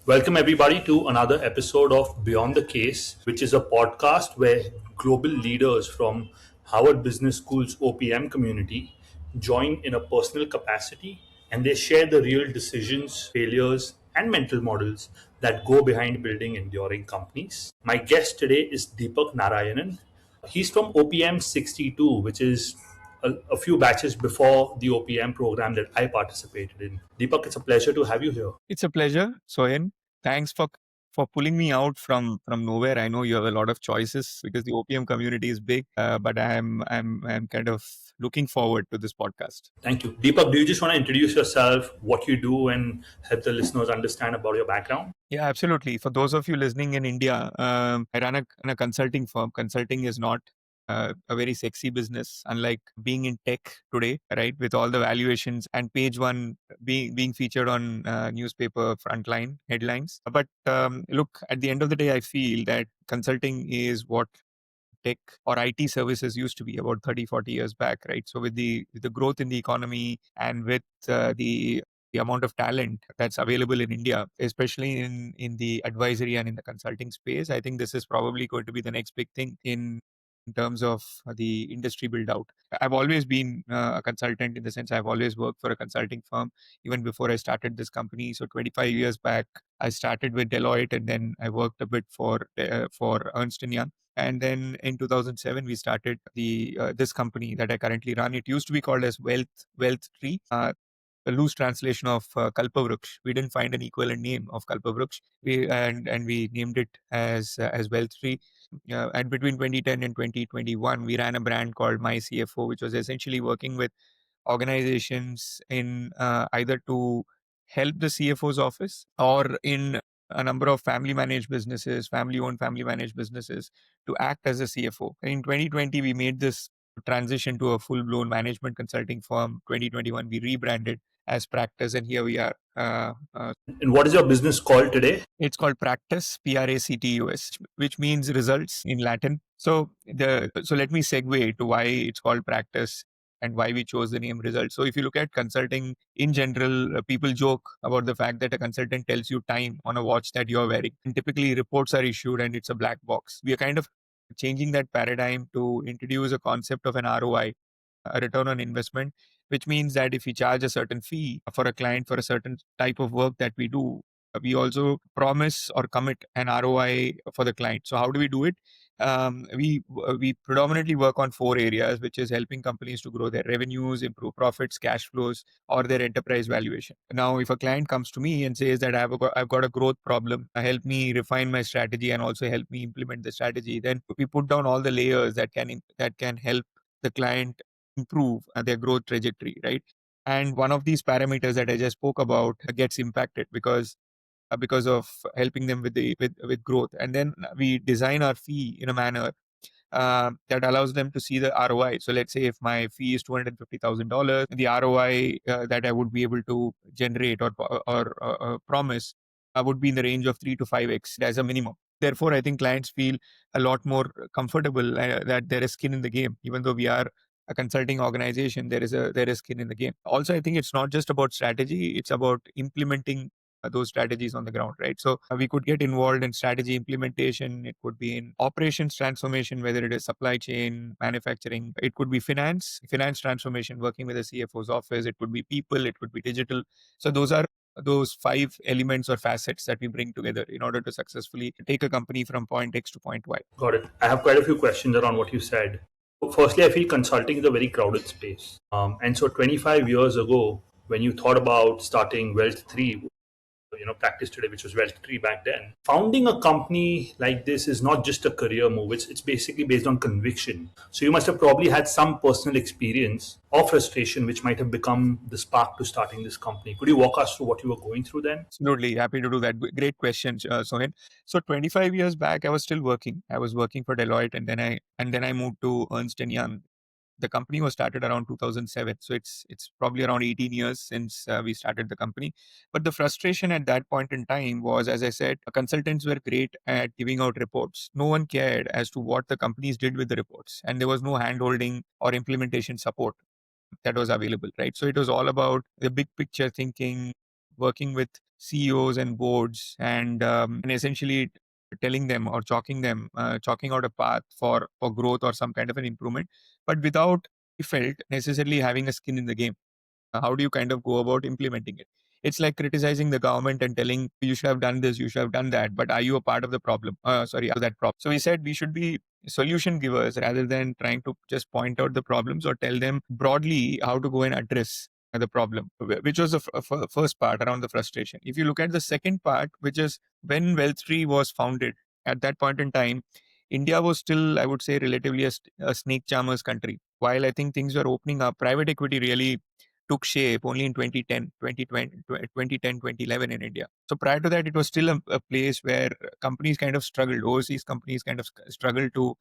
Welcome, everybody, to another episode of Beyond the Case, which is a podcast where global leaders from Harvard Business School's OPM community join in a personal capacity and they share the real decisions, failures, and mental models that go behind building enduring companies. My guest today is Deepak Narayanan. He's from OPM 62, which is a few batches before the OPM program that I participated in. Deepak, it's a pleasure to have you here. It's a pleasure, Sohen. Thanks for pulling me out from nowhere. I know you have a lot of choices because the OPM community is big, but I'm kind of looking forward to this podcast. Thank you. Deepak, do you just want to introduce yourself, what you do, and help the listeners understand about your background? Yeah, absolutely. For those of you listening in India, I run a consulting firm. Consulting is not a very sexy business, unlike being in tech today, right? With all the valuations and page one being featured on newspaper frontline headlines. But look, at the end of the day, I feel that consulting is what tech or IT services used to be about 30, 40 years back, right? So with the growth in the economy and with the amount of talent that's available in India, especially in the advisory and in the consulting space, I think this is probably going to be the next big thing in terms of the industry build out. I've always been a consultant in the sense I've always worked for a consulting firm even before I started this company. So 25 years back, I started with Deloitte and then I worked a bit for Ernst and Young. And then in 2007, we started the this company that I currently run. It used to be called as Wealth Tree, a loose translation of Kalpavruks. We didn't find an equivalent name of Kalpavruks. And we named it as Wealth Tree. And between 2010 and 2021, we ran a brand called My CFO, which was essentially working with organizations in either to help the CFO's office or in a number of family managed businesses, family owned, family managed businesses to act as a CFO. And in 2020, we made this transition to a full blown management consulting firm. 2021, we rebranded as Practus, and here we are. And what is your business called today? It's called Practus, Practus, which means results in Latin. So let me segue to why it's called Practus and why we chose the name results. So if you look at consulting in general, people joke about the fact that a consultant tells you time on a watch that you're wearing. And typically reports are issued and it's a black box. We are kind of changing that paradigm to introduce a concept of an ROI, a return on investment, which means that if we charge a certain fee for a client for a certain type of work that we do, we also promise or commit an ROI for the client. So how do we do it? We predominantly work on four areas, which is helping companies to grow their revenues, improve profits, cash flows, or their enterprise valuation. Now, if a client comes to me and says that I've got a growth problem, help me refine my strategy and also help me implement the strategy, then we put down all the layers that can help the client improve their growth trajectory, right? And one of these parameters that I just spoke about gets impacted because of helping them with growth. And then we design our fee in a manner that allows them to see the ROI. So let's say if my fee is $250,000, the ROI that I would be able to generate or promise would be in the range of 3 to 5x as a minimum. Therefore, I think clients feel a lot more comfortable that there is skin in the game. Even though we are a consulting organization, there is skin in the game. Also, I think it's not just about strategy; it's about implementing those strategies on the ground, right? So we could get involved in strategy implementation. It could be in operations transformation, whether it is supply chain, manufacturing. It could be finance transformation, working with the CFO's office. It could be people. It could be digital. So those are those five elements or facets that we bring together in order to successfully take a company from point X to point Y. Got it. I have quite a few questions around what you said. Firstly, I feel consulting is a very crowded space. And so 25 years ago, when you thought about starting Wealth 3, Practice today, which was Wealth Tree back then. Founding a company like this is not just a career move. It's basically based on conviction. So you must have probably had some personal experience or frustration, which might have become the spark to starting this company. Could you walk us through what you were going through then? Absolutely. Happy to do that. Great question, Sohen. So 25 years back, I was still working. I was working for Deloitte and then I moved to Ernst and Young. The company was started around 2007, so it's probably around 18 years since we started the company. But the frustration at that point in time was, as I said, consultants were great at giving out reports. No one cared as to what the companies did with the reports, and there was no handholding or implementation support that was available, right? So it was all about the big picture thinking, working with CEOs and boards, and essentially telling them or chalking out a path for growth or some kind of an improvement, but without, he felt, necessarily having a skin in the game. How do you kind of go about implementing it? It's like criticizing the government and telling you should have done this, you should have done that, but are you a part of the problem? Sorry, that problem. So we said we should be solution givers rather than trying to just point out the problems or tell them broadly how to go and address the problem, which was the first part around the frustration. If you look at the second part, which is when Wealth3 was founded, at that point in time, India was still, I would say, relatively a snake charmers country. While I think things were opening up, private equity really took shape only in 2010, 2020, 2010, 2011 in India. So prior to that, it was still a place where companies kind of struggled. Overseas companies kind of struggled to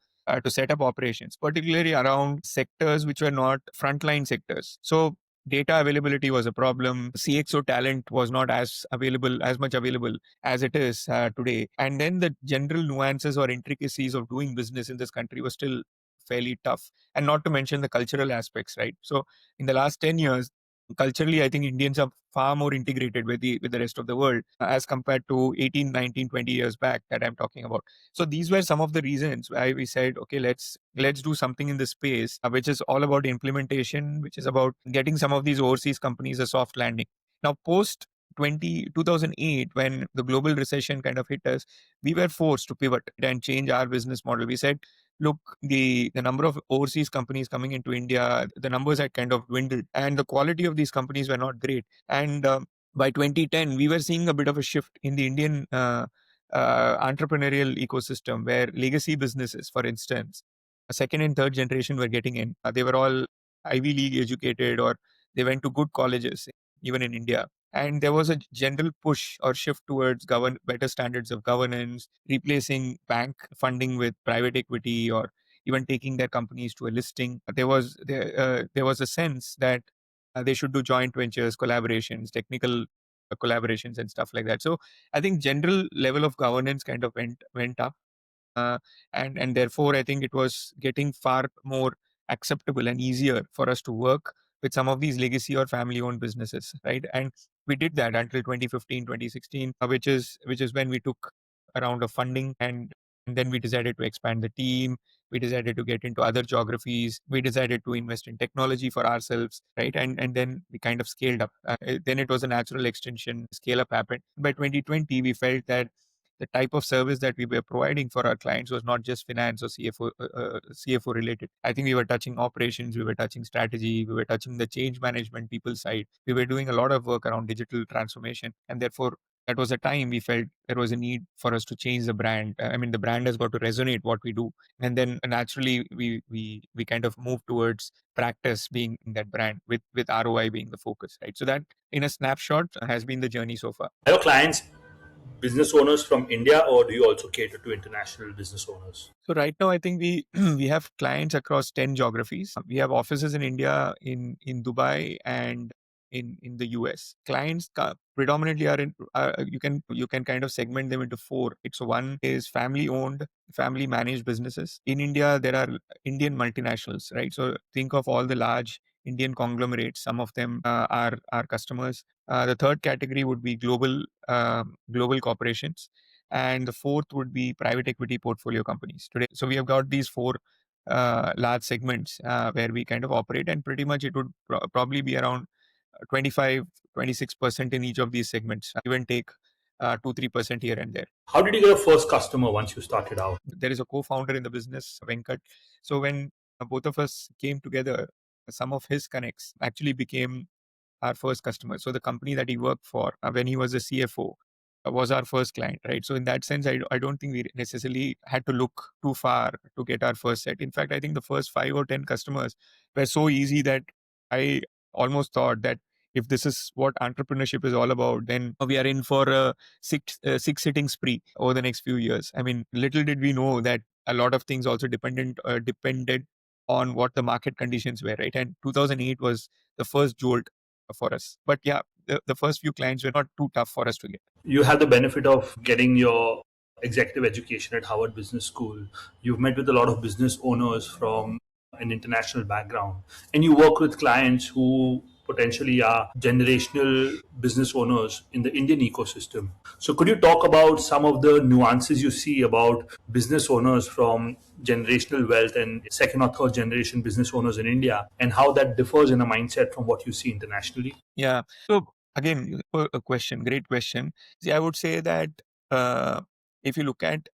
set up operations, particularly around sectors which were not frontline sectors. So data availability was a problem. CXO talent was not as much available as it is today. And then the general nuances or intricacies of doing business in this country was still fairly tough. And not to mention the cultural aspects, right? So in the last 10 years, culturally, I think Indians are far more integrated with the rest of the world as compared to 18, 19, 20 years back that I'm talking about. So these were some of the reasons why we said, okay, let's do something in this space, which is all about implementation, which is about getting some of these overseas companies a soft landing. Now, post 2008, when the global recession kind of hit us, we were forced to pivot and change our business model. We said, look, the number of overseas companies coming into India, the numbers had kind of dwindled, and the quality of these companies were not great. And by 2010, we were seeing a bit of a shift in the Indian entrepreneurial ecosystem, where legacy businesses, for instance, a second and third generation were getting in. They were all Ivy League educated, or they went to good colleges, even in India. And there was a general push or shift towards better standards of governance, replacing bank funding with private equity, or even taking their companies to a listing. There was a sense that they should do joint ventures, collaborations, technical collaborations, and stuff like that. So I think general level of governance kind of went up, uh, and therefore I think it was getting far more acceptable and easier for us to work with some of these legacy or family owned businesses, right? And we did that until 2015, 2016, which is when we took a round of funding, and then we decided to expand the team. We decided to get into other geographies. We decided to invest in technology for ourselves, right? And then we kind of scaled up. Then it was a natural extension. Scale up happened. By 2020, we felt that the type of service that we were providing for our clients was not just finance or CFO related. I think we were touching operations, we were touching strategy, we were touching the change management people side. We were doing a lot of work around digital transformation, and therefore that was a time we felt there was a need for us to change the brand. I mean, the brand has got to resonate what we do, and then naturally we kind of move towards practice being that brand with ROI being the focus, right? So that, in a snapshot, has been the journey so far. Are your clients business owners from India, or do you also cater to international business owners? So right now, I think we we have clients across 10 geographies. We have offices in India, in Dubai, and in the US. Clients predominantly are in. You can kind of segment them into four. Right? So one is family owned, family managed businesses. In India, there are Indian multinationals, right? So think of all the large Indian conglomerates. Some of them are customers. The third category would be global corporations, and the fourth would be private equity portfolio companies today. So we have got these four large segments where we kind of operate, and pretty much it would probably be around 25, 26% in each of these segments, give and take 2-3% here and there. How did you get a first customer once you started out? There is a co-founder in the business, Venkat. So when both of us came together, some of his connects actually became our first customer. So the company that he worked for when he was a CFO was our first client, right? So in that sense, I don't think we necessarily had to look too far to get our first set. In fact, I think the first 5 or 10 customers were so easy that I almost thought that if this is what entrepreneurship is all about, then we are in for a six sitting spree over the next few years. I mean, little did we know that a lot of things also depended on what the market conditions were, right? And 2008 was the first jolt for us. But yeah, the first few clients were not too tough for us to get. You had the benefit of getting your executive education at Harvard Business School. You've met with a lot of business owners from an international background, and you work with clients who potentially are generational business owners in the Indian ecosystem. So, could you talk about some of the nuances you see about business owners from generational wealth and second or third generation business owners in India, and how that differs in a mindset from what you see internationally? Yeah. So again, a question, great question. See, I would say that uh, if you look at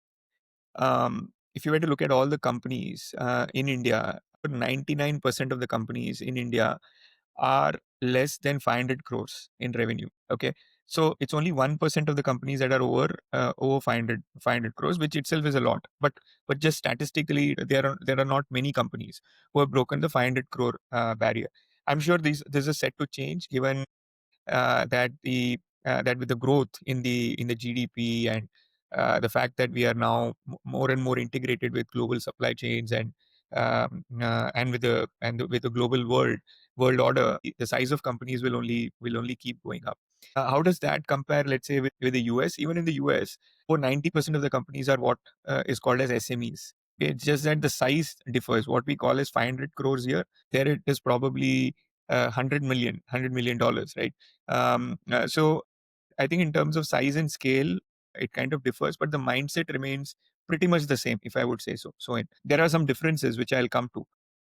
if you were to look at all the companies in India, 99% of the companies in India are less than 500 crores in revenue. Okay. So it's only 1% of the companies that are over 500 crores, which itself is a lot. But just statistically, there are not many companies who have broken the 500 crore barrier. I'm sure this is set to change given that with the growth in the GDP and the fact that we are now more and more integrated with global supply chains and with the global world order, the size of companies will only keep going up. How does that compare, let's say, with the US? Even in the US, over 90% of the companies are what is called as SMEs. Okay, it's just that the size differs. What we call as 500 crores here, there it is probably 100 million dollars, right? So I think in terms of size and scale, it kind of differs, but the mindset remains pretty much the same, if I would say so. There are some differences which I'll come to,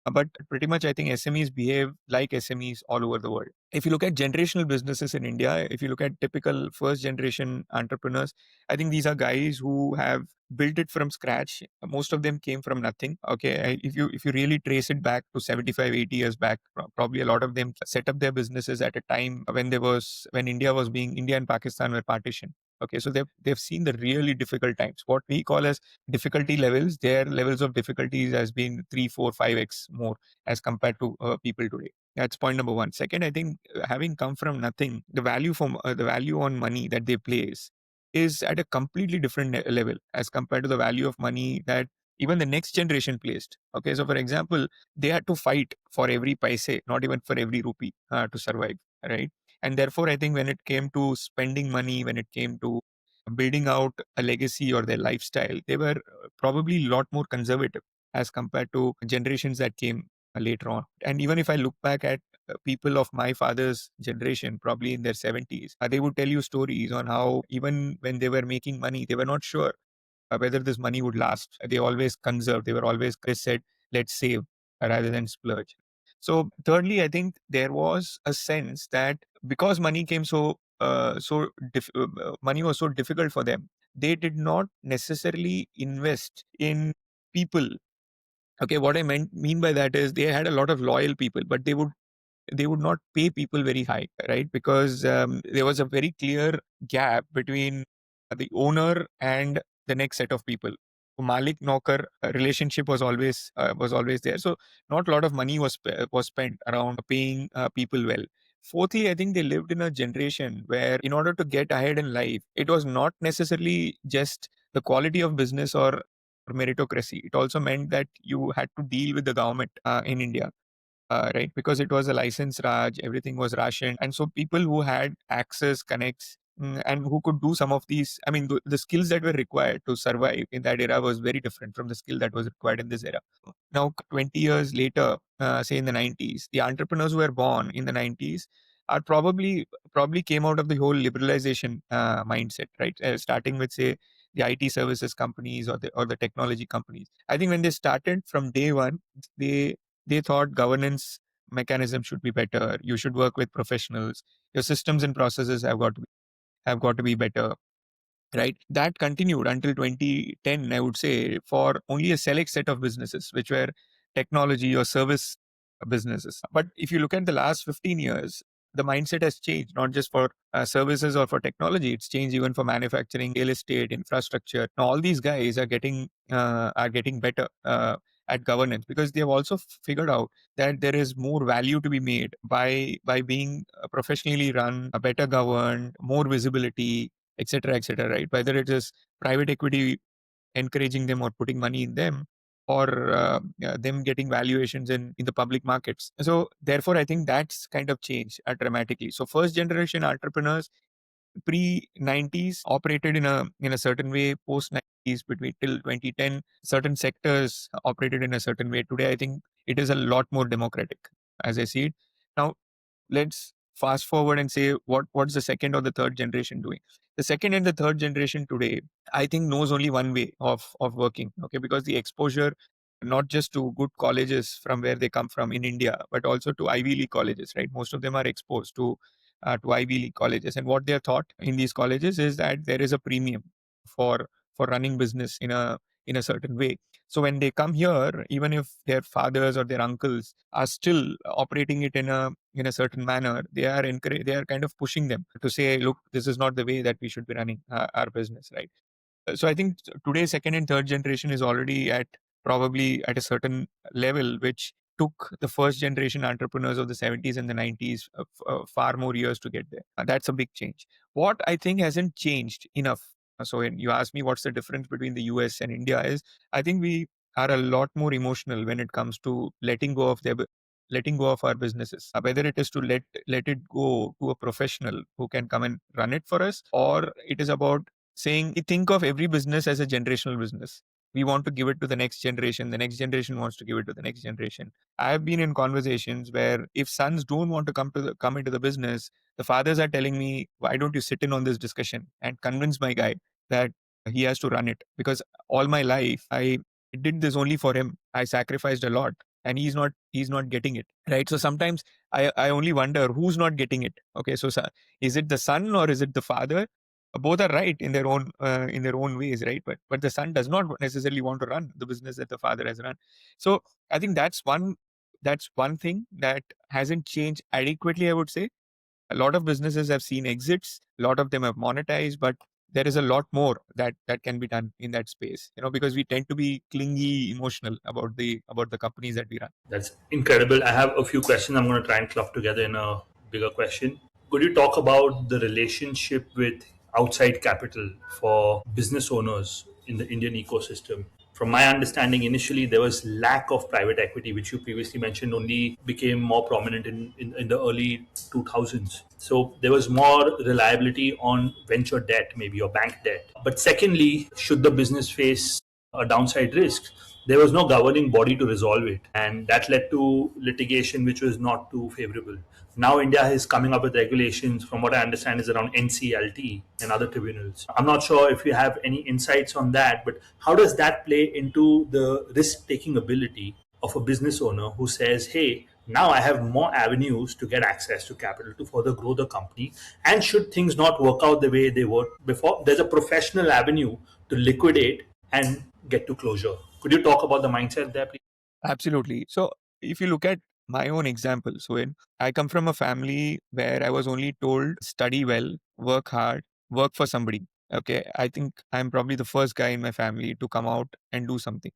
but pretty much I think SMEs behave like SMEs all over the world. If you look at generational businesses in India, if you look at typical first generation entrepreneurs, I think these are guys who have built it from scratch. Most of them came from nothing. Okay. If you really trace it back to 75, 80 years back, probably a lot of them set up their businesses at a time when India and Pakistan were partitioned. Okay. So they've seen the really difficult times. What we call as difficulty levels, their levels of difficulties has been 3, 4, 5x more as compared to people today. That's point number one. Second, I think having come from nothing, the value on money that they place is at a completely different level as compared to the value of money that even the next generation placed. Okay, so for example, they had to fight for every paise, not even for every rupee, to survive, right? And therefore, I think when it came to spending money, when it came to building out a legacy or their lifestyle, they were probably a lot more conservative as compared to generations that came later on. And even if I look back at people of my father's generation, probably in their 70s, they would tell you stories on how even when they were making money, they were not sure whether this money would last. They always conserved. They were always said, let's save rather than splurge. So thirdly, I think there was a sense that because money came money was so difficult for them, they did not necessarily invest in people. Okay, what I mean by that is they had a lot of loyal people, but they would not pay people very high, right? Because there was a very clear gap between the owner and the next set of people. Malik Nokar relationship was always there. So not a lot of money was spent around paying people well. Fourthly, I think they lived in a generation where, in order to get ahead in life, it was not necessarily just the quality of business or meritocracy. It also meant that you had to deal with the government in India, right? Because it was a license Raj, everything was rationed. And so people who had access, connects, and who could do some of these, I mean, the skills that were required to survive in that era was very different from the skill that was required in this era. Now, 20 years later, say in the 90s, the entrepreneurs who were born in the 90s are probably came out of the whole liberalization mindset, right? Starting with, say, the IT services companies or the technology companies. I think when they started from day one, they they thought governance mechanism should be better. You should work with professionals. Your systems and processes have got to be better, right? That continued until 2010, I would say, for only a select set of businesses, which were technology or service businesses. But if you look at the last 15 years, the mindset has changed, not just for services or for technology. It's changed even for manufacturing, real estate, infrastructure. Now, all these guys are getting better at governance because they have also figured out that there is more value to be made by being professionally run, better governed, more visibility, etc., etc., right? Whether it is private equity encouraging them or putting money in them, or them getting valuations in the public markets. So therefore, I think that's kind of changed dramatically. So first generation entrepreneurs pre 90s operated in a certain way. Post 90s, between till 2010, certain sectors operated in a certain way. Today, I think it is a lot more democratic, as I see it. Now, let's fast forward and say what's the second or the third generation doing. The second and the third generation today, I think, knows only one way of working. Okay, because the exposure not just to good colleges from where they come from in India, but also to Ivy League colleges, right? Most of them are exposed to Ivy League colleges, and what they're taught in these colleges is that there is a premium for running business in a certain way. So when they come here, even if their fathers or their uncles are still operating it in a certain manner, they are kind of pushing them to say, look, this is not the way that we should be running our business, right? So I think today's second and third generation is already at probably at a certain level, which took the first generation entrepreneurs of the 70s and the 90s far more years to get there. That's a big change. What I think hasn't changed enough. So when you ask me what's the difference between the US and India is, I think we are a lot more emotional when it comes to letting go of our businesses, whether it is to let it go to a professional who can come and run it for us, or it is about saying we think of every business as a generational business. We want to give it to the next generation. The next generation wants to give it to the next generation. I've been in conversations where if sons don't want to come into the business, the fathers are telling me, why don't you sit in on this discussion and convince my guy that he has to run it? Because all my life I did this only for him. I sacrificed a lot and he's not getting it. Right. So sometimes I only wonder who's not getting it. Okay. So is it the son or is it the father? Both are right in their own ways, right? But the son does not necessarily want to run the business that the father has run. So I think that's one thing that hasn't changed adequately, I would say. A lot of businesses have seen exits, a lot of them have monetized, but there is a lot more that can be done in that space, because we tend to be clingy, emotional about the companies that we run. That's incredible. I have a few questions I'm going to try and club together in a bigger question. Could you talk about the relationship with outside capital for business owners in the Indian ecosystem? From my understanding, initially there was lack of private equity, which you previously mentioned only became more prominent in the early 2000s. So there was more reliability on venture debt, maybe, or bank debt. But secondly, should the business face a downside risk, there was no governing body to resolve it, and that led to litigation which was not too favorable. Now India is coming up with regulations, from what I understand, is around NCLT and other tribunals. I'm not sure if you have any insights on that, but how does that play into the risk taking ability of a business owner who says, hey, now I have more avenues to get access to capital to further grow the company, and should things not work out the way they were before, there's a professional avenue to liquidate and get to closure. Could you talk about the mindset there, please? Absolutely. So if you look at my own example, so I come from a family where I was only told study well, work hard, work for somebody. Okay. I think I'm probably the first guy in my family to come out and do something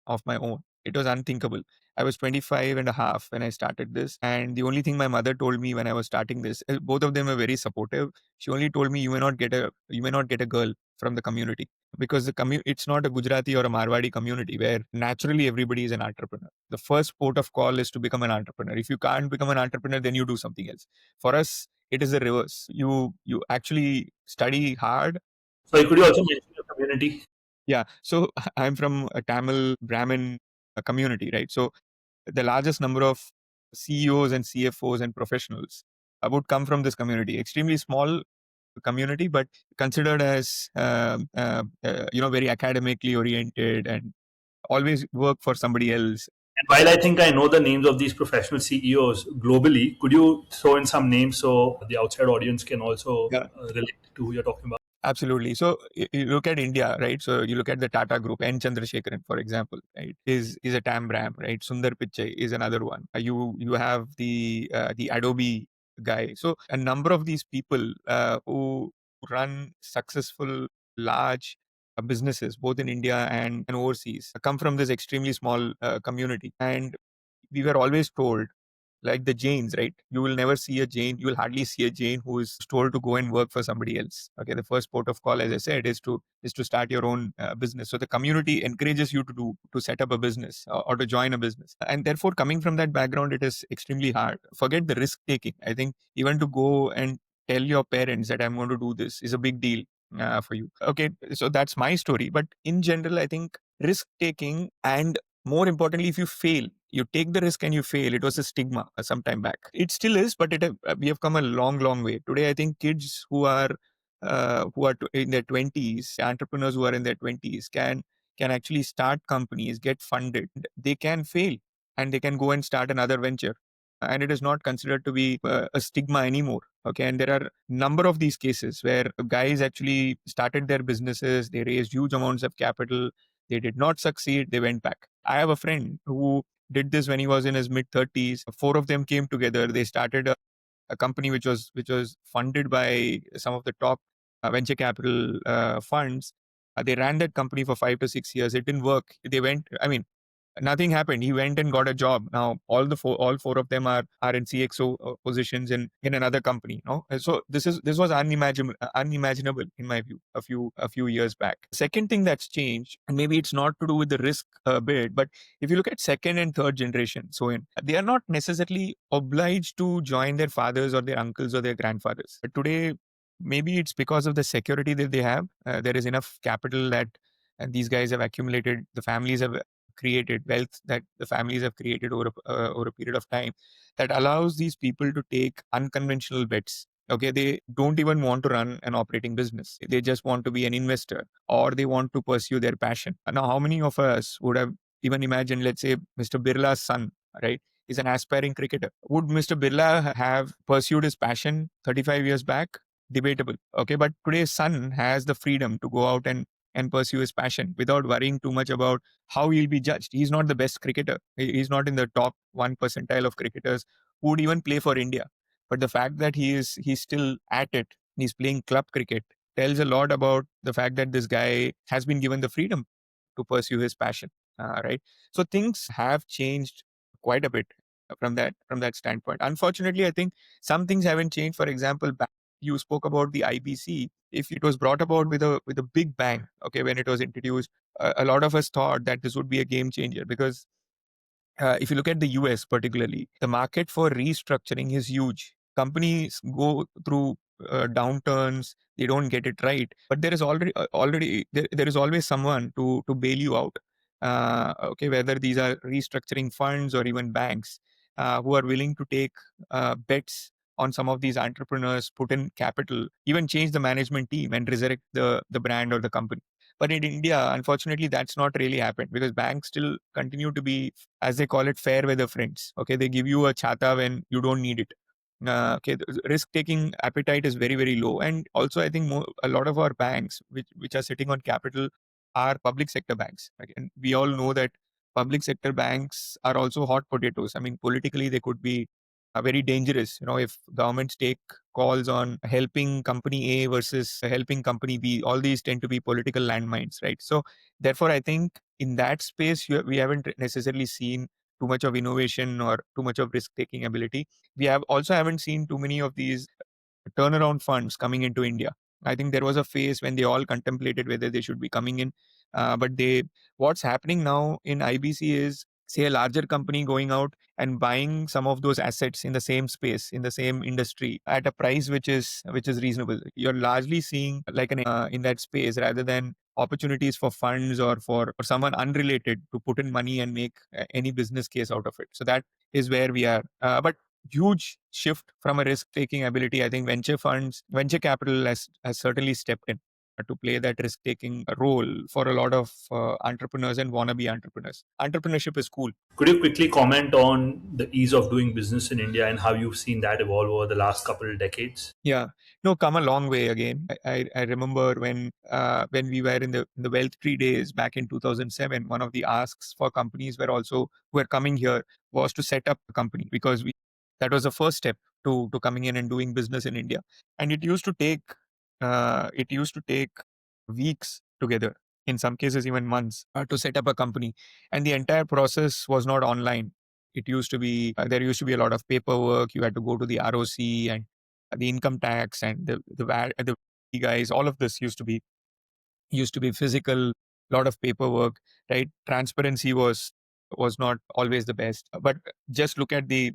of my own. It was unthinkable. I was 25 and a half when I started this. And the only thing my mother told me when I was starting this, both of them were very supportive. She only told me you may not get a girl from the community, because it's not a Gujarati or a Marwadi community where naturally everybody is an entrepreneur. The first port of call is to become an entrepreneur. If you can't become an entrepreneur, then you do something else. For us, it is the reverse. You actually study hard. So, could you also mention your community? Yeah. So I'm from a Tamil Brahmin community, right? So the largest number of CEOs and CFOs and professionals would come from this community. Extremely small community, but considered as very academically oriented and always work for somebody else. And while I think I know the names of these professional CEOs globally, could you throw in some names so the outside audience can also Yeah. relate to who you're talking about? Absolutely. So you look at India, right? So you look at the Tata Group, N. Chandrasekaran, for example, right? Is a Tam Bram, right? Sundar Pichai is another one. You have the Adobe guy. So a number of these people who run successful large businesses, both in India and overseas, come from this extremely small community, and we were always told, like the Jains, right? You will never see a Jain. You will hardly see a Jain who is told to go and work for somebody else. Okay, the first port of call, as I said, is to start your own business. So the community encourages you to set up a business, or to join a business, and therefore, coming from that background, it is extremely hard. Forget the risk taking. I think even to go and tell your parents that I'm going to do this is a big deal for you. Okay, so that's my story. But in general, I think risk taking and more importantly, if you fail, you take the risk and you fail. It was a stigma some time back. It still is, but we have come a long, long way. Today, I think kids who are in their 20s, entrepreneurs who are in their 20s, can actually start companies, get funded. They can fail and they can go and start another venture. And it is not considered to be a stigma anymore. Okay. And there are number of these cases where guys actually started their businesses, they raised huge amounts of capital, they did not succeed, they went back. I have a friend who did this when he was in his mid 30s. Four of them came together. They started a company which was funded by some of the top venture capital funds. They ran that company for 5 to 6 years. It didn't work. They went. I mean, nothing happened. He went and got a job. Now all four of them are in CXO positions in another company. No, so this was unimaginable in my view a few years back. Second thing that's changed, and maybe it's not to do with the risk a bit, but if you look at second and third generation, they are not necessarily obliged to join their fathers or their uncles or their grandfathers. But today, maybe it's because of the security that they have. There is enough capital that and these guys have accumulated. The families have created wealth that the families have created over a period of time that allows these people to take unconventional bets. Okay, they don't even want to run an operating business. They just want to be an investor or they want to pursue their passion. Now, how many of us would have even imagined, let's say, Mr. Birla's son, right, is an aspiring cricketer? Would Mr. Birla have pursued his passion 35 years back? Debatable. Okay, but today's son has the freedom to go out and pursue his passion without worrying too much about how he'll be judged. He's not the best cricketer. He's not in the top 1 percentile of cricketers who would even play for India. But the fact that he's still at it, he's playing club cricket, tells a lot about the fact that this guy has been given the freedom to pursue his passion. Right. So things have changed quite a bit from that standpoint. Unfortunately, I think some things haven't changed. For example, you spoke about the IBC. If it was brought about with a big bang, okay, when it was introduced, a lot of us thought that this would be a game changer because if you look at the US particularly, the market for restructuring is huge. Companies go through downturns, they don't get it right, but there is already there is always someone to bail you out. Okay, whether these are restructuring funds or even banks who are willing to take bets on some of these entrepreneurs, put in capital, even change the management team and resurrect the brand or the company. But in India, unfortunately, that's not really happened because banks still continue to be, as they call it, fair weather friends. Okay, they give you a chata when you don't need it. Okay, the risk-taking appetite is very, very low, and also I think a lot of our banks, which are sitting on capital, are public sector banks. Right? And we all know that public sector banks are also hot potatoes. I mean, politically they could be very dangerous. If governments take calls on helping company A versus helping company B, all these tend to be political landmines, right? So therefore, I think in that space, we haven't necessarily seen too much of innovation or too much of risk taking ability. We have also haven't seen too many of these turnaround funds coming into India. I think there was a phase when they all contemplated whether they should be coming in, but what's happening now in IBC is, say, a larger company going out and buying some of those assets in the same space, in the same industry, at a price which is reasonable. You're largely seeing like an in that space rather than opportunities for funds or for someone unrelated to put in money and make any business case out of it. So that is where we are. But huge shift from a risk taking ability. I think venture capital has certainly stepped in to play that risk taking role for a lot of entrepreneurs and wannabe entrepreneurs. Entrepreneurship is cool. Could you quickly comment on the ease of doing business in India and how you've seen that evolve over the last couple of decades? Yeah, no, come a long way again. I remember when we were in the Wealth Tree days back in 2007, one of the asks for companies who were coming here was to set up a company because that was the first step to coming in and doing business in India, and it used to take weeks together, in some cases even months, to set up a company, and the entire process was not online. There used to be a lot of paperwork. You had to go to the ROC and the income tax and the VAT, the guys. All of this used to be physical, lot of paperwork, right? Transparency was not always the best. But just look at the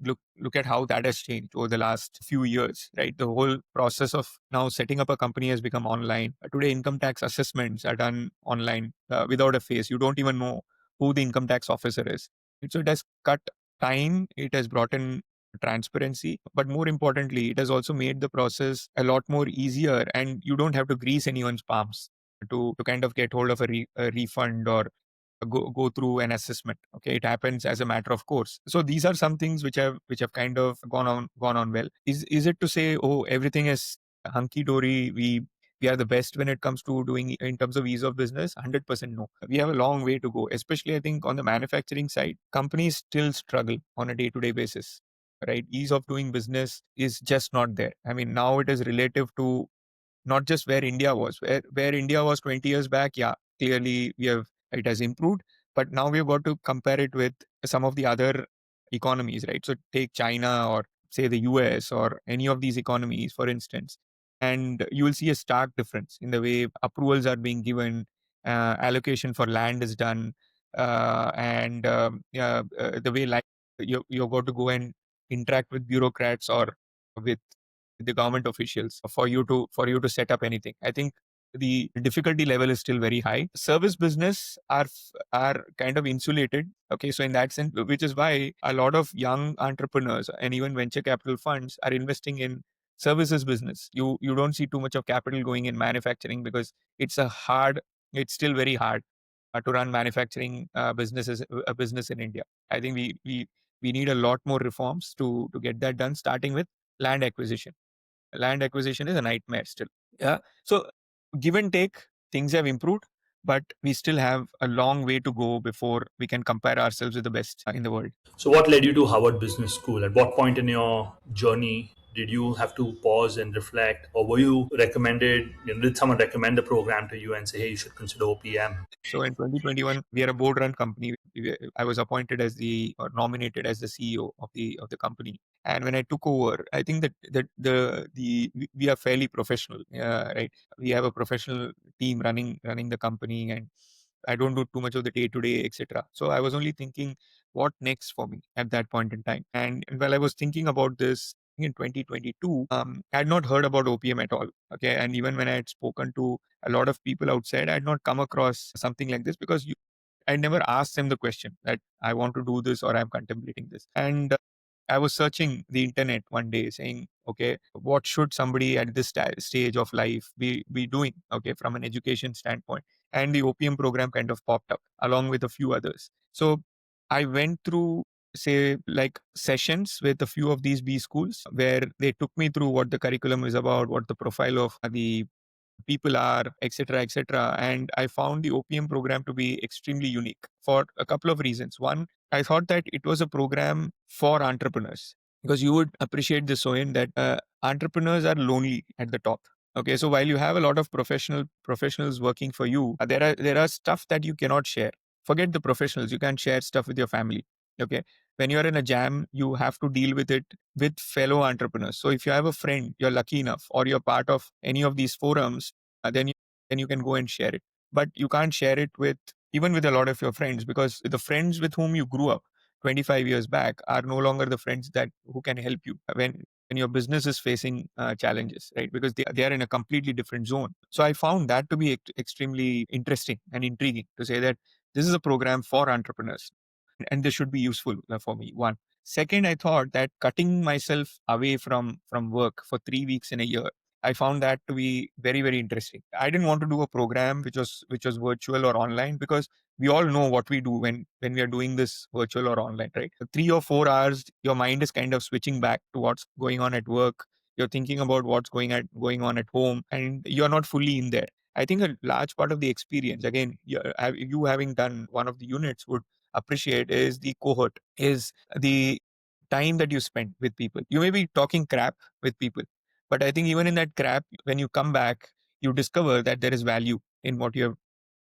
look at how that has changed over the last few years, right? The whole process of now setting up a company has become online. Today, income tax assessments are done online without a face. You don't even know who the income tax officer is. So it has cut time, it has brought in transparency, but more importantly, it has also made the process a lot more easier, and you don't have to grease anyone's palms to kind of get hold of a refund or go through an assessment. Okay, it happens as a matter of course. So these are some things which have kind of gone on well. Is it to say, oh, everything is hunky dory, we are the best when it comes to doing in terms of ease of business? 100% no. We have a long way to go, especially I think on the manufacturing side. Companies still struggle on a day to day basis, right? Ease of doing business is just not there. I mean, now it is relative to not just where India was. Where India was 20 years back, yeah, clearly it has improved. But now we've got to compare it with some of the other economies, right? So take China or say the US or any of these economies, for instance, and you will see a stark difference in the way approvals are being given, allocation for land is done, and the way you're going to go and interact with bureaucrats or with the government officials for you to set up anything. I think the difficulty level is still very high. Service business are kind of insulated. Okay, so in that sense, which is why a lot of young entrepreneurs and even venture capital funds are investing in services business. You don't see too much of capital going in manufacturing because it's still very hard to run manufacturing businesses a business in India. I think we need a lot more reforms to get that done, starting with land acquisition. Land acquisition is a nightmare still. Yeah. So give and take, things have improved, but we still have a long way to go before we can compare ourselves with the best in the world. So, what led you to Harvard Business School? At what point in your journey did you have to pause and reflect, or were you recommended? Did someone recommend the program to you and say, "Hey, you should consider OPM"? So in 2021, we are a board run company. I was appointed as or nominated as the CEO of the company. And when I took over, I think that we are fairly professional, right? We have a professional team running the company, and I don't do too much of the day to day, etc. So I was only thinking, what next for me at that point in time? And while I was thinking about this in 2022, I had not heard about OPM at all. Okay, and even when I had spoken to a lot of people outside, I had not come across something like this because I never asked them the question that I want to do this or I'm contemplating this. And I was searching the internet one day saying, okay, what should somebody at this stage of life be doing? Okay, from an education standpoint. And the OPM program kind of popped up along with a few others. So I went through, say, like sessions with a few of these B schools where they took me through what the curriculum is about, what the profile of the people are, etc., etc. And I found the OPM program to be extremely unique for a couple of reasons. One, I thought that it was a program for entrepreneurs because you would appreciate this, Soin, that entrepreneurs are lonely at the top. Okay, so while you have a lot of professionals working for you, there are stuff that you cannot share. Forget the professionals; you can't share stuff with your family. Okay, when you are in a jam, you have to deal with it with fellow entrepreneurs. So if you have a friend, you're lucky enough, or you're part of any of these forums, then you can go and share it. But you can't share it with even with a lot of your friends because the friends with whom you grew up 25 years back are no longer the friends that who can help you when your business is facing challenges, right? Because they are in a completely different zone. So I found that to be extremely interesting and intriguing to say that this is a program for entrepreneurs and this should be useful for me. One. Second, I thought that cutting myself away from work for 3 weeks in a year, I found that to be very, very interesting. I didn't want to do a program which was virtual or online because we all know what we do when we are doing this virtual or online, right? 3 or 4 hours, your mind is kind of switching back to what's going on at work. You're thinking about what's going on at home, and you're not fully in there. I think a large part of the experience, again, you having done one of the units would appreciate is the cohort, is the time that you spend with people. You may be talking crap with people, but I think even in that crap, when you come back, you discover that there is value in what you have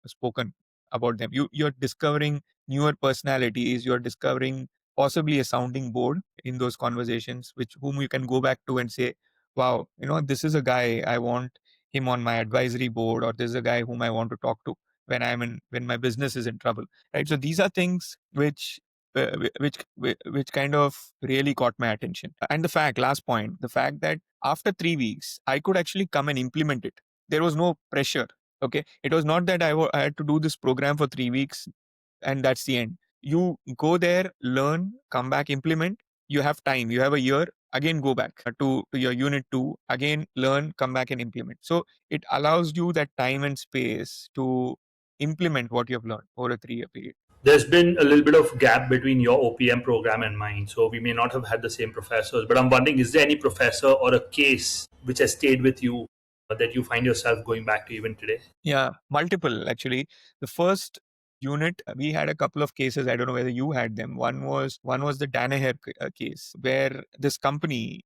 spoken about them. You're discovering newer personalities, you're discovering possibly a sounding board in those conversations, which whom you can go back to and say, wow, this is a guy I want him on my advisory board, or this is a guy whom I want to talk to when my business is in trouble. Right. So these are things which kind of really caught my attention. And last point, the fact that after 3 weeks, I could actually come and implement it. There was no pressure. Okay. It was not that I had to do this program for 3 weeks. and that's the end. You go there, learn, come back, implement. You have time. You have a year. Again, go back to your unit 2. Again, learn, come back and implement. So it allows you that time and space to implement what you have learned over a 3-year period. There's been a little bit of gap between your OPM program and mine, so we may not have had the same professors. But I'm wondering, is there any professor or a case which has stayed with you that you find yourself going back to even today? Yeah, multiple actually. The first unit, we had a couple of cases. I don't know whether you had them. One was the Danaher case, where this company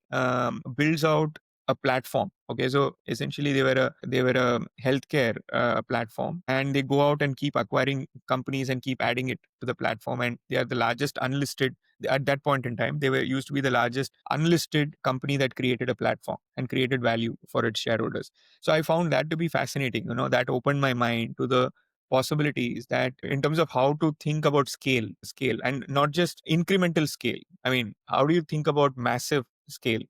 builds out a platform. Okay, so essentially they were a healthcare platform, and they go out and keep acquiring companies and keep adding it to the platform, and they are the largest unlisted. At that point in time, they were used to be the largest unlisted company that created a platform and created value for its shareholders. So I found that to be fascinating. That opened my mind to the possibilities, that in terms of how to think about scale, and not just incremental scale. I mean, how do you think about massive scale,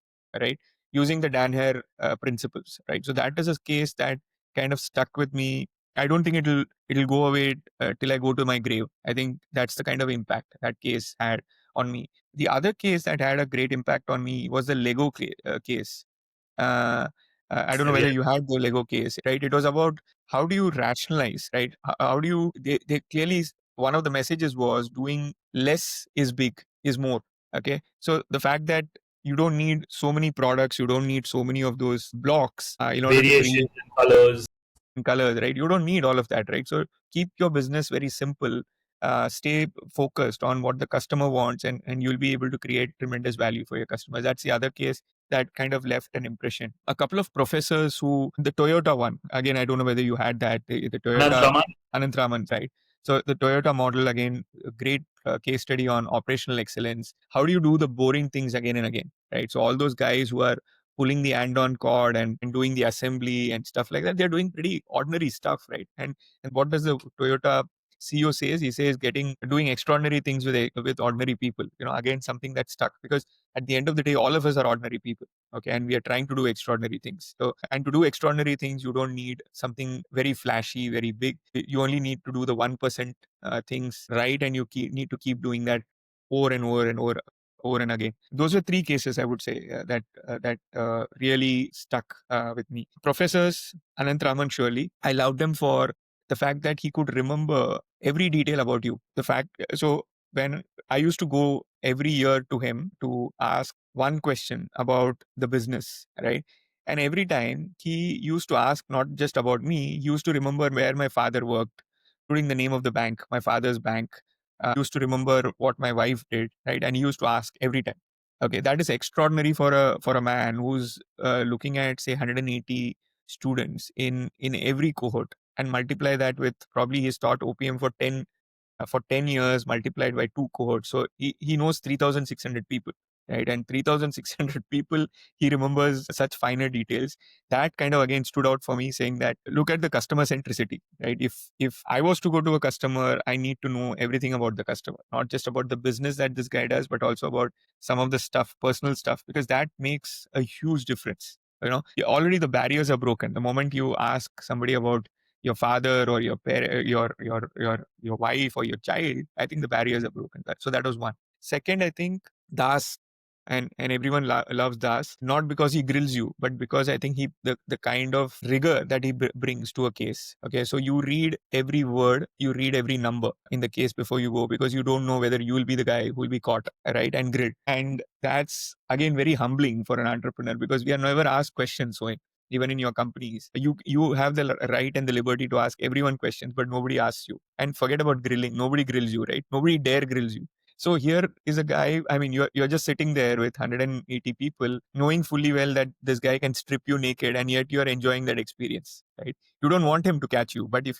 right? Using the Danher principles, right? So that is a case that kind of stuck with me. I don't think it'll go away till I go to my grave. I think that's the kind of impact that case had on me. The other case that had a great impact on me was the Lego case. uh, I don't know whether Yeah. you had the Lego case, right? It was about how do you rationalize, right? How do you, they clearly, one of the messages was doing less is big, is more. Okay. So the fact that you don't need so many products, you don't need so many of those blocks in order to Variations create in colors. colors, right? You don't need all of that, right? So keep your business very simple. Stay focused on what the customer wants, and you'll be able to create tremendous value for your customers. That's the other case that kind of left an impression. A couple of professors who, the Toyota one, again, I don't know whether you had that, the Anand Toyota Raman. Anantraman, right? So the Toyota model, again, a great case study on operational excellence. How do you do the boring things again and again, right? So all those guys who are pulling the andon cord and doing the assembly and stuff like that, they're doing pretty ordinary stuff, right? And what does the Toyota CEO says? He says doing extraordinary things with ordinary people. Again, something that stuck, because at the end of the day, all of us are ordinary people. Okay, and we are trying to do extraordinary things. So, and to do extraordinary things, you don't need something very flashy, very big. You only need to do the 1% things right, and you need to keep doing that over and over and over and again. Those were three cases, I would say, that really stuck with me. Professors, Anant Raman, surely, I loved him for the fact that he could remember every detail about you. So when I used to go every year to him to ask one question about the business, right? And every time he used to ask not just about me, he used to remember where my father worked, including the name of the bank, my father's bank. Used to remember what my wife did, right? And he used to ask every time. Okay, that is extraordinary for a man who's looking at, say, 180 students in every cohort, and multiply that with, probably he's taught OPM for 10 years multiplied by two cohorts. So he knows 3,600 people, right? And 3,600 people, he remembers such finer details. That kind of again stood out for me, saying that look at the customer centricity, right? If I was to go to a customer, I need to know everything about the customer, not just about the business that this guy does, but also about some of the stuff, personal stuff, because that makes a huge difference. Already the barriers are broken. The moment you ask somebody about your father or your parent, your wife or your child, I think the barriers are broken. So that was one. Second, I think Das, and everyone loves Das, not because he grills you, but because I think the kind of rigor that he brings to a case. Okay, so you read every word, you read every number in the case before you go, because you don't know whether you will be the guy who will be caught, right, and grilled. And that's again very humbling for an entrepreneur, because we are never asked questions. So even in your companies, you have the right and the liberty to ask everyone questions, but nobody asks you. And forget about grilling, nobody grills you, right? Nobody dare grills you. So here is a guy, I mean, you're just sitting there with 180 people, knowing fully well that this guy can strip you naked, and yet you're enjoying that experience, right? You don't want him to catch you, but if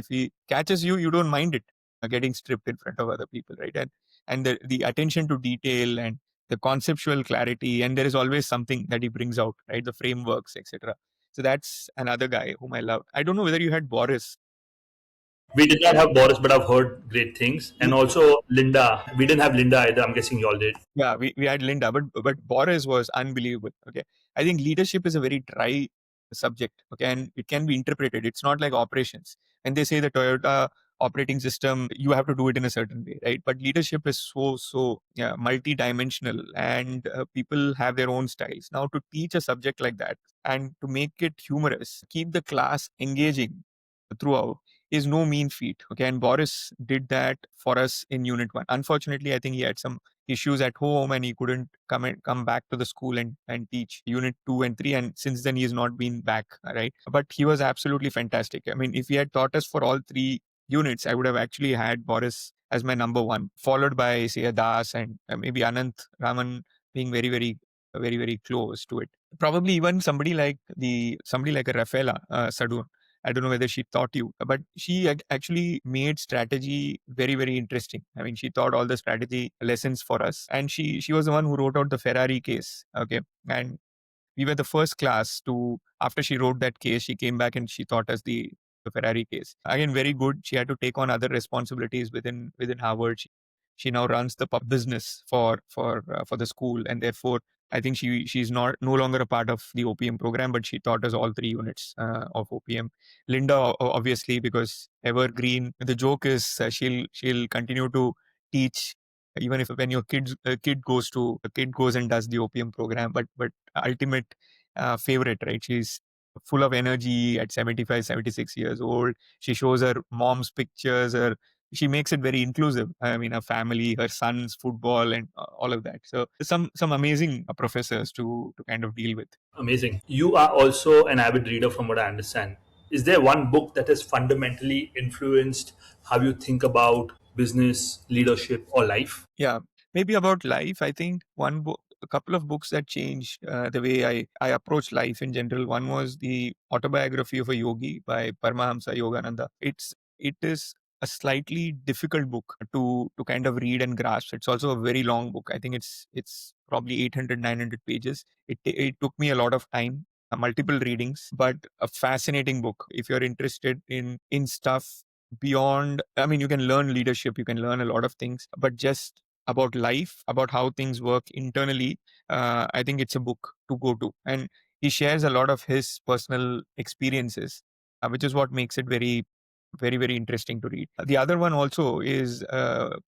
he catches you, you don't mind it, getting stripped in front of other people, right? And the attention to detail and the conceptual clarity, and there is always something that he brings out, right? The frameworks, etc. So that's another guy whom I love. I don't know whether you had Boris. We did not have Boris, but I've heard great things. And also Linda. We didn't have Linda either. I'm guessing y'all did. Yeah, we had Linda, but Boris was unbelievable. Okay, I think leadership is a very dry subject. Okay, and it can be interpreted. It's not like operations. And they say the Toyota operating system, you have to do it in a certain way, right? But leadership is so yeah, multi-dimensional, and people have their own styles. Now, to teach a subject like that and to make it humorous, keep the class engaging throughout, is no mean feat. Okay, and Boris did that for us in Unit 1. Unfortunately, I think he had some issues at home and he couldn't come back to the school and teach Unit 2 and 3. And since then, he has not been back, right? But he was absolutely fantastic. I mean, if he had taught us for all three units, I would have actually had Boris as my number one, followed by, say, a Das and maybe Anant Raman being very close to it. Probably even somebody like a Rafaela Sadun. I don't know whether she taught you, but she actually made strategy very interesting. I mean, she taught all the strategy lessons for us, and she was the one who wrote out the Ferrari case. Okay, and we were the first class to, after she wrote that case, she came back and she taught us the Ferrari case. Again, very good. She had to take on other responsibilities within Harvard. She now runs the pub business for the school, and therefore I think she's not no longer a part of the OPM program, but she taught us all three units of OPM. Linda, obviously, because evergreen. The joke is she'll continue to teach even if when your kid goes and does the OPM program, but ultimate favorite, right? She's full of energy at 75, 76 years old. She shows her mom's pictures, she makes it very inclusive. I mean, her family, her son's football, and all of that. So some amazing professors to kind of deal with. Amazing. You are also an avid reader, from what I understand. Is there one book that has fundamentally influenced how you think about business, leadership, or life? Yeah, maybe about life. I think one book, a couple of books that changed the way I approach life in general. One was the autobiography of a yogi by Paramahamsa Yogananda. It is a slightly difficult book to kind of read and grasp. It's also a very long book. I think it's probably 800 900 pages. It took me a lot of time, multiple readings, but a fascinating book if you're interested in stuff beyond. I mean, you can learn leadership, you can learn a lot of things, but just about life, about how things work internally, I think it's a book to go to. And he shares a lot of his personal experiences, which is what makes it very interesting to read. The other one also is a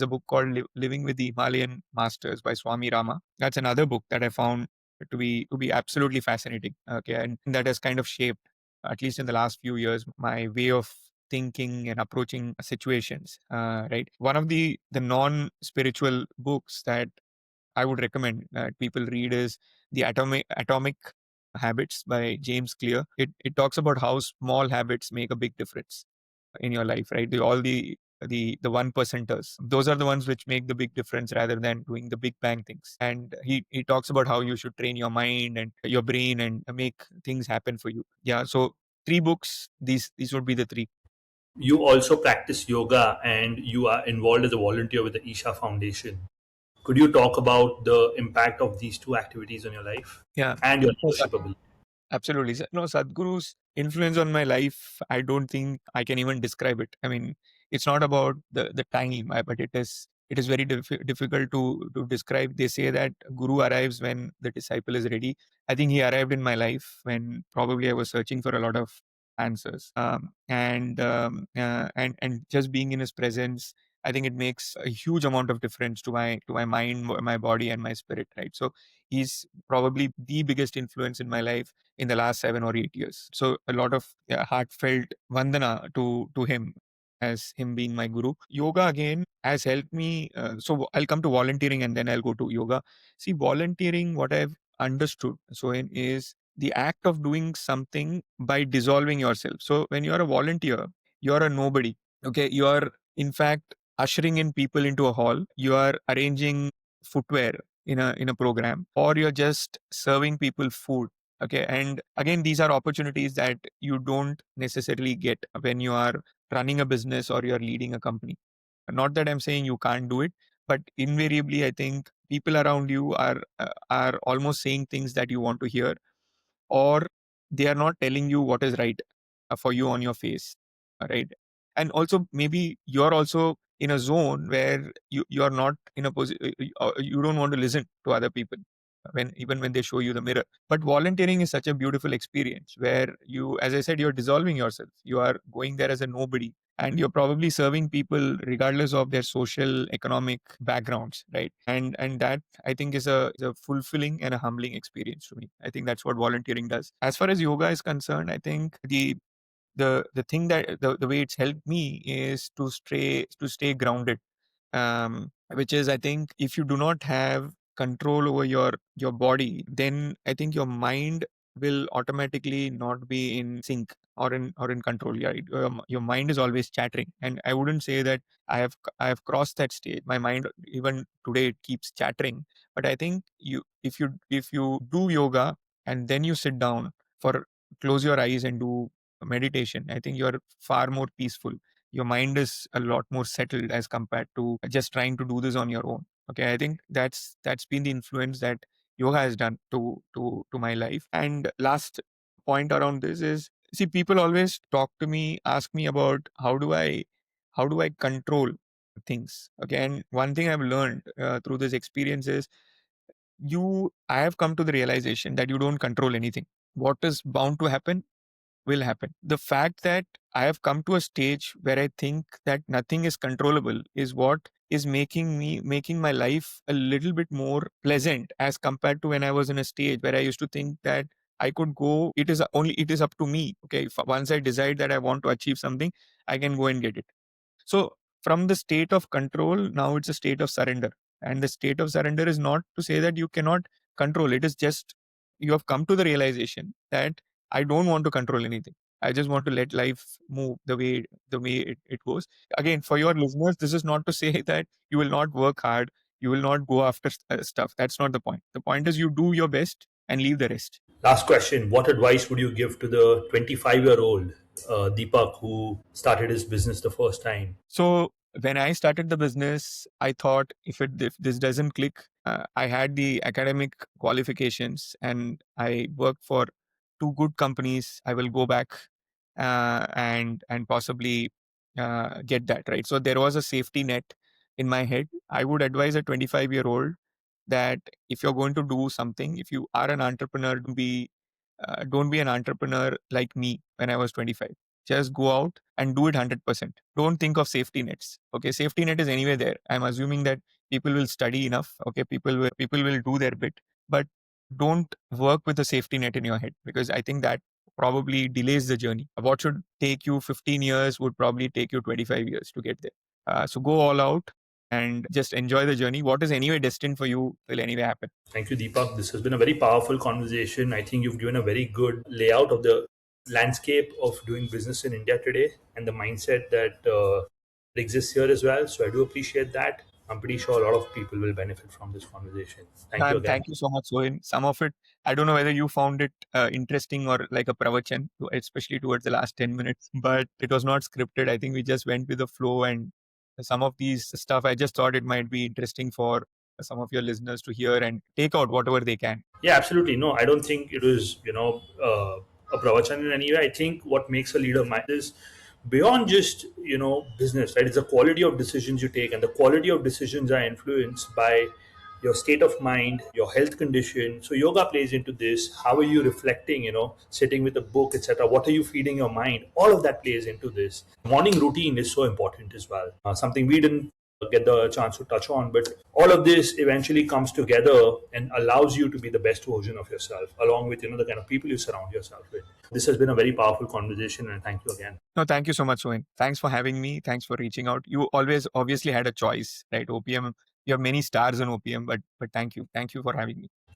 book called Living with the Himalayan Masters by Swami Rama. That's another book that I found to be absolutely fascinating. Okay, and that has kind of shaped, at least in the last few years, my way of thinking and approaching situations. Right, one of the non spiritual books that I would recommend that people read is the Atomic Habits by James Clear. It talks about how small habits make a big difference in your life, right? All the one percenters, those are the ones which make the big difference rather than doing the big bang things. And he talks about how you should train your mind and your brain and make things happen for you. Yeah, so three books, these would be the three. You also practice yoga and you are involved as a volunteer with the Isha Foundation. Could you talk about the impact of these two activities on your life Yeah. and your leadership ability? Absolutely. No, Sadhguru's influence on my life, I don't think I can even describe it. I mean, it's not about the time, but it is very difficult to describe. They say that Guru arrives when the disciple is ready. I think he arrived in my life when probably I was searching for a lot of answers. And just being in his presence, I think it makes a huge amount of difference to my mind, my body, and my spirit. Right. So he's probably the biggest influence in my life in the last 7 or 8 years. So a lot of heartfelt vandana to him as him being my guru. Yoga again has helped me. So I'll come to volunteering and then I'll go to yoga. See, volunteering, what I've understood, so is the act of doing something by dissolving yourself. So when you're a volunteer, you're a nobody. Okay, you are in fact ushering in people into a hall. You are arranging footwear in a program, or you're just serving people food. Okay, and again, these are opportunities that you don't necessarily get when you are running a business or you're leading a company. Not that I'm saying you can't do it, but invariably I think people around you are almost saying things that you want to hear, or they are not telling you what is right for you on your face, right? And also maybe you're also in a zone where you're not in a position, you don't want to listen to other people when even when they show you the mirror. But volunteering is such a beautiful experience where you, as I said, you're dissolving yourself. You are going there as a nobody, and you're probably serving people regardless of their social economic backgrounds, right? And that, I think, is a fulfilling and a humbling experience to me. I think that's what volunteering does. As far as yoga is concerned, I think the thing that the way it's helped me is to stay grounded, which is, I think, if you do not have control over your body, then I think your mind will automatically not be in sync or in control. Yeah, your mind is always chattering, and I wouldn't say that I have crossed that stage. My mind, even today, it keeps chattering. But I think if you do yoga and then you sit down for close your eyes and do meditation, I think you're far more peaceful. Your mind is a lot more settled as compared to just trying to do this on your own. Okay, I think that's been the influence that yoga has done to my life. And last point around this is, see, people always talk to me, ask me about how do I control things. Okay, and one thing I've learned through this experience is, I have come to the realization that you don't control anything. What is bound to happen will happen. The fact that I have come to a stage where I think that nothing is controllable is what is making my life a little bit more pleasant as compared to when I was in a stage where I used to think that I could go, it is up to me. Okay, if once I decide that I want to achieve something, I can go and get it. So from the state of control, now it's a state of surrender. And the state of surrender is not to say that you cannot control. It is just you have come to the realization that I don't want to control anything. I just want to let life move the way it goes. Again, for your listeners, this is not to say that you will not work hard, you will not go after stuff. That's not the point. The point is you do your best and leave the rest. Last question: what advice would you give to the 25-year-old Deepak who started his business the first time? So when I started the business, I thought if this doesn't click, I had the academic qualifications and I worked for two good companies. I will go back and possibly get that right. So there was a safety net in my head. I would advise a 25-year-old that if you're going to do something, if you are an entrepreneur, don't be an entrepreneur like me when I was 25. Just go out and do it 100%. Don't think of safety nets. Okay, safety net is anyway there. I'm assuming that people will study enough. Okay, people will do their bit, but don't work with a safety net in your head, because I think that probably delays the journey. What should take you 15 years would probably take you 25 years to get there. So go all out and just enjoy the journey. What is anyway destined for you will anyway happen. Thank you, Deepak. This has been a very powerful conversation. I think you've given a very good layout of the landscape of doing business in India today and the mindset that exists here as well. So I do appreciate that. I'm pretty sure a lot of people will benefit from this conversation. Thank you And again. thank you so much, Sohin. Some of it, I don't know whether you found it interesting or like a pravachan, especially towards the last 10 minutes, but it was not scripted. I think we just went with the flow, and some of these stuff, I just thought it might be interesting for some of your listeners to hear and take out whatever they can. Yeah, absolutely. No, I don't think it was, a pravachan in any way. I think what makes a leader is beyond just, business, right? It's the quality of decisions you take, and the quality of decisions are influenced by your state of mind, your health condition. So yoga plays into this. How are you reflecting, sitting with a book, etc.? What are you feeding your mind? All of that plays into this. Morning routine is so important as well. Something we didn't get the chance to touch on, but all of this eventually comes together and allows you to be the best version of yourself, along with the kind of people you surround yourself with. This has been a very powerful conversation, and thank you again. No, thank you so much, Sohin. Thanks for having me. Thanks for reaching out. You always obviously had a choice, right? OPM, you have many stars on OPM, but thank you. Thank you for having me.